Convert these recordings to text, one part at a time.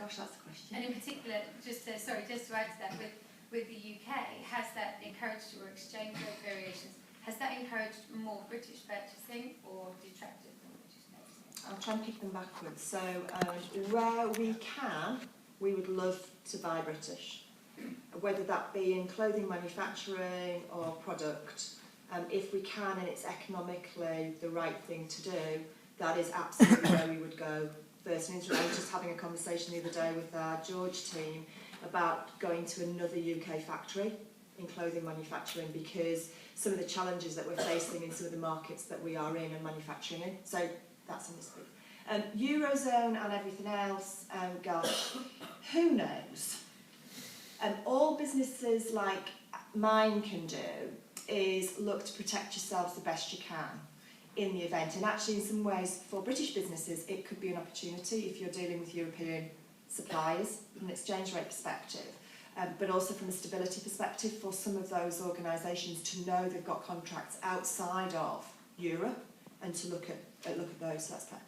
Gosh, that's a question. And in particular, just to add to that, with the UK, has that encouraged your exchange rate variations? Has that encouraged more British purchasing or detracted from British purchasing? I'll try and pick them backwards. So where we can, we would love to buy British, whether that be in clothing manufacturing or product. If we can and it's economically the right thing to do, that is absolutely where we would go first. And I was just having a conversation the other day with our George team about going to another UK factory in clothing manufacturing, because some of the challenges that we're facing in some of the markets that we are in and manufacturing in. So that's in this group. Eurozone and everything else, gosh, who knows? All businesses like mine can do is look to protect yourselves the best you can in the event. And actually, in some ways, for British businesses, it could be an opportunity if you're dealing with European suppliers from an exchange rate perspective, but also from a stability perspective for some of those organisations to know they've got contracts outside of Europe and to look at those. So that's part.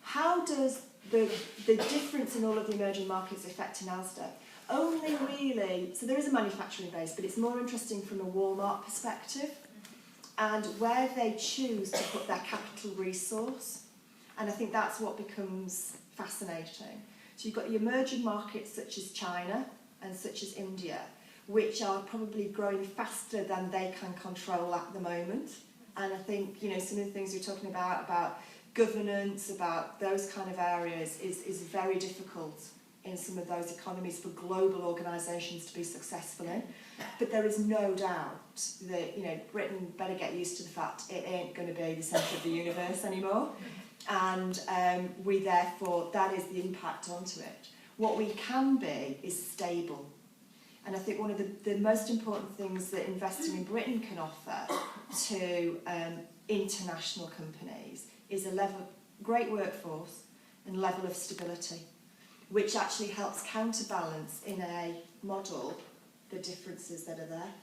How does the difference in all of the emerging markets affect an asda? Only really, so there is a manufacturing base, but it's more interesting from a Walmart perspective and where they choose to put their capital resource. And I think that's what becomes fascinating. So you've got the emerging markets such as China and such as India, which are probably growing faster than they can control at the moment. And I think, you know, some of the things you're talking about governance, about those kind of areas is very difficult in some of those economies for global organisations to be successful in. But there is no doubt that, you know, Britain better get used to the fact it ain't going to be the centre of the universe anymore. And we therefore, that is the impact onto it. What we can be is stable. And I think one of the most important things that investing in Britain can offer to international companies is a great workforce and level of stability, which actually helps counterbalance in a model the differences that are there.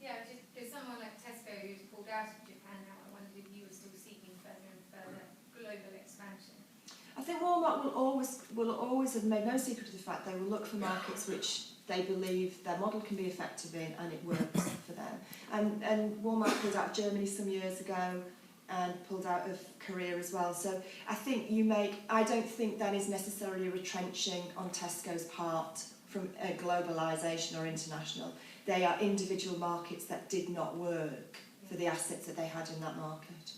Yeah, just there's someone like Tesco who's pulled out of Japan now. I wondered if you were still seeking further and further global expansion. I think Walmart will always have made no secret of the fact they will look for markets which they believe their model can be effective in and it works for them. And Walmart pulled out of Germany some years ago and pulled out of Korea as well. So I think I don't think that is necessarily a retrenching on Tesco's part from a globalisation or international. They are individual markets that did not work for the assets that they had in that market.